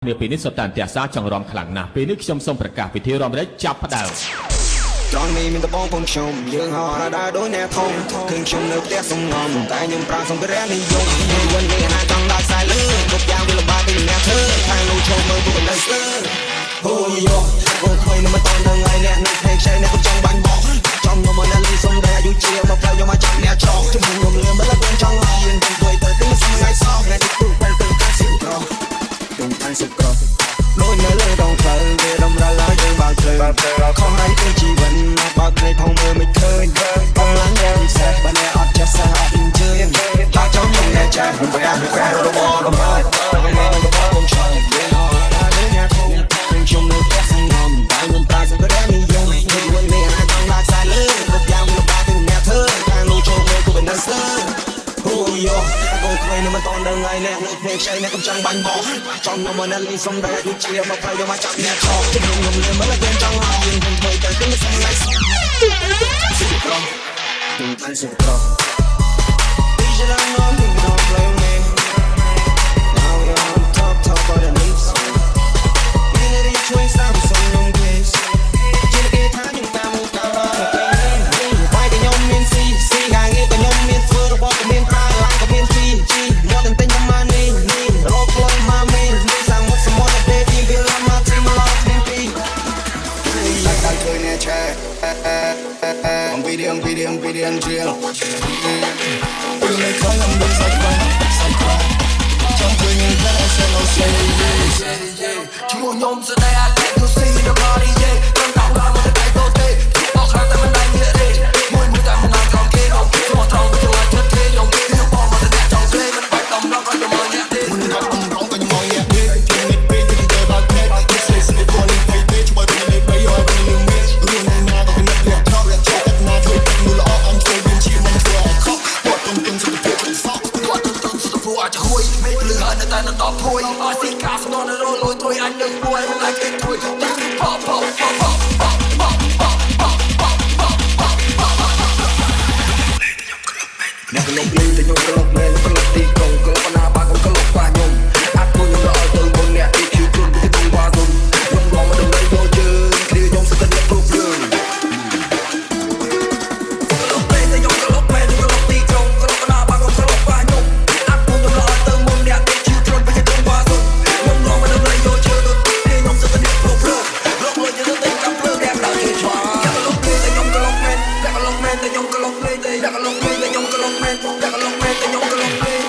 នេះពេលនេះសុទ្ធតែអាសាចង់រំខ្លាំងណាស់ពេលនេះខ្ញុំសូមប្រកាសពិធីរំលែកចាប់ផ្ដើមត្រង់នេះមានតបងបងខ្ញុំយើងហោរដែរដូចអ្នកធំឃើញខ្ញុំនៅផ្ទះសំងំតែខ្ញុំប្រាំសម្ភារៈនិយមវិញនេះណាចង់ដល់ខ្សែលឺគ្រប់យ៉ាងវាលំបាកពីអ្នកធ្វើខាងនោះចូលមើលពួកបណ្ដឹងស្ទើអូយោបងឃើញនឹងមិនតន់ដល់ថ្ងៃអ្នកនៅផ្ទះខ្ចីអ្នកខ្ញុំចង់បាញ់បោះចំនោះមកអ្នកលីសុំតែអាយុជាមកផ្លូវយកមកចាប់អ្នកចោលជំនុំរំលឹមមិនឡើងចង់រៀនទាំងធ្វើទៅទីសំថ្ងៃសោះអ្នកទីទូបែរទៅកាស៊ីក្រទុំអានសុក្រដូចនៅលើដងផ្លូវវារំរាល់យើងបើកភ្លើងខំហើយគឺជីវិតបើកភ្នែកផងមើលមិនឃើញកំឡាំងយ៉ាងពិសេសបើអ្នកអត់ចេះសារអត់អ៊ីនជើញតែចង់អ្នកចាស់មិនប្រាស់របស់កំណត់បងឆ្លងវាអត់ដល់អ្នកធំខ្ញុំនៅផ្ទះសងំតែខ្ញុំប្រាសម្ភារៈនិយមជីវិតនេះអាចចង់ឡាខ្សែលើគ្រប់យ៉ាងលំបាកទៅអ្នកធ្វើខាងនោះចូលមើលគូបណ្ដឹងស្ទើអូយោកូនក្មេងនឹងមិនតន់ដល់ថ្ងៃនេះនៅផ្ទះខ្ចីអ្នកកំចង់បាញ់បោះចំនោះមកអ្នកលីសុំតែអាយុជាមកផ្លូវយកមកចាប់អ្នកចោលជំនុំរំលឹមមិនឡើងចង់រៀនទាំងធ្វើទៅទីសំថ្ងៃសោះសុក្រទុំអានសុក្រ These are no you don't blame me Now you're on top of the leaves You need to change some young place Chỉ là cái tháng chúng ta muốn cao hơn một cái lên Bài cái nhóm miền si hàng nghe cái nhóm miền phơ Rồi bỏ cái miền ta lại cái miền chi More than tình mà ni Rock like my man Đi sang một some more baby Feel like my team love baby Lại ta chơi nè cha Ông video chiều Tôi lấy khói làm đôi sạch qua Trong cười nhìn thấy em sẽ lâu say Chỉ một nhóm giờ đây ai take you see the body yeah Cơn đau đau một cái tô tê Chỉ bỏ khăn tay mình đánh nghĩa đi Mùi mùi tay mình làm tròn kia Không kia mà tròn với chung là chết thế Dòng kia thiếu bỏ mà tình đẹp tròn kia Mình phải tâm nó có cho mơ nhạc đi Mình gặp không có những mơ nhạc đi Chỉ là mệt bê cho chúng tôi bạc hết This is it for the way bitch Chúng tôi bên này bây giờ bên này bitch Riêng này nhà có cái nét đẹp Nó là chơi cách nào chơi cách mùi lõ Anh chơi viên chi mình chơi khóc Bọt tung tung sự được phụ sóc Bọt tung tung sự được phụ ai cho hôi Mấy cái lửa hận ở tay nó tỏ thôi Ai xin ca xong nó lôi lôi tôi anh đừng buồn Không lại kết thôi Pop pop pop pop pop pop pop pop pop pop pop pop Nè cái lông lên thì nhung cái lông lên Cái lông đi cùng cái lông na ba cũng cái lông qua nhung Ác tôi nhung đợi từ một nè đi chiều trường với cái tung qua dùng Nhung gòn mà đừng lấy vô chơi Khi nhung sẽ tình nhạc lúc đường Cái lông lên thì nhung cái lông lên Cái lông đi cùng cái lông na ba cũng cái lông qua nhung Ác tôi nhung đợi từ một nè đi chiều trường với cái tung qua dùng Nhung gòn mà đừng lấy vô chơi Khi nhung sẽ tình nhạc lúc đường Lúc lên như tình cảm lương đẹp đợi chơi chòa Cái lông lên thì nhung cái lông lên Cái lông lên thì nhung cái lông lên Cái lông lên thì nhung cái lông lên Cái lông lên thì nhung cái lông lên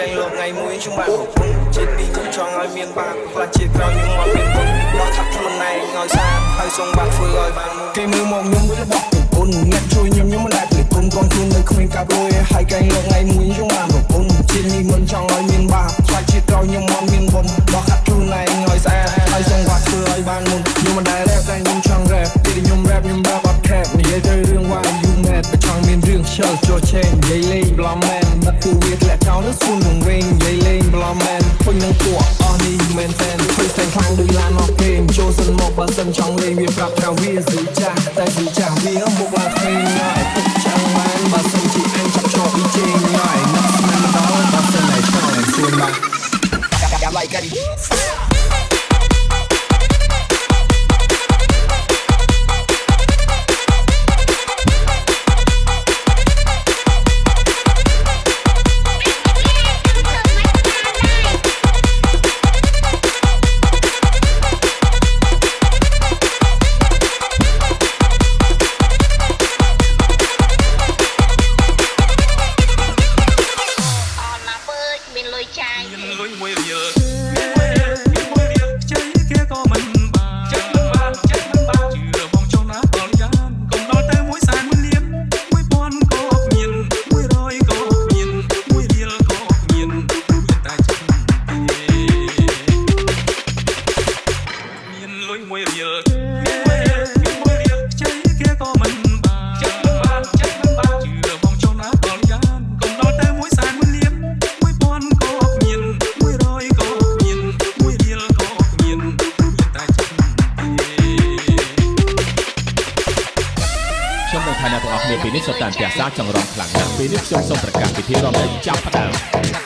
ងលោកថ្ងៃមួយខ្ញុំបានប្រពន្ធជាតិពីខ្ញុំចង់ឲ្យមានបាបខ្លះជាតិក្រោយខ្ញុំមកមានគុណដល់ថាខ្លួនឯងឲ្យសាហើយសងបាត់ធ្វើឲ្យបានគេមើលមកខ្ញុំវិញរបស់ប្រពន្ធអ្នកជួយខ្ញុំមិនដែលភ្លេចគុណកូនខ្លួននៅគ្មានកាប់រួយហើយកែងលោកថ្ងៃមួយខ្ញុំបានប្រពន្ធជាតិនេះមិនចង់ឲ្យមានបាបខ្លះជាតិក្រោយខ្ញុំមកមានគុណដល់ថាខ្លួនឯងឲ្យស្អាតហើយសងបាត់ធ្វើឲ្យបានមុនខ្ញុំមិនដែលរ៉េបតែខ្ញុំចង់រ៉េបពេលខ្ញុំរ៉េបអត់ខេបនិយាយទៅរឿង why you mad បើចង់មានរឿងខ្ជិលចូលឆេងនិយាយលេង blom man បាត់គឺវាធ្លាក់ចោលទៅស្គូននឹងវិញនិយាយលេង blom man ពេញនឹងពួកអស់នេះមែនតែនធ្វើតែខ្លាំងដូចឡានអស់គេចូលសិនមកបើសិនចង់លេងវាប្រាប់ថាវាស៊ូចាស់តែស៊ូចាស់វាមកឡើងឃើញហើយពុកចាំបានបើសិនជាអញចាប់ជាប់ពីជេងហើយនឹកស្មានម្ដងបើសិនតែចង់សួនបាទកាប់ like កាឌី មានលុយចាយ មានលុយមួយរៀលជ័យគេក៏មិនបានចិត្តមិនបានជឿបងចុះណាដល់យ៉ាងកុំដល់ទៅមួយសែនមួយលាន1000ក៏គ្មាន100ក៏គ្មាន1រៀលក៏គ្មានតែចិត្តមានលុយមួយរៀលជ័យគេក៏មិនបានចិត្តមិនបានជឿបងចុះណាដល់យ៉ាងកុំដល់ទៅមួយសែនមួយលាន1000ក៏គ្មាន100ក៏គ្មាន1រៀលក៏គ្មានតែចិត្តខ្ញុំនឹងថាអ្នកទាំងអស់គ្នាពេលនេះសុទ្ធតែផ្ទះសារចង់រំខ្លាំងណាស់ពេលនេះខ្ញុំសូមប្រកាសពិធីរំលែកចាប់ផ្ដើម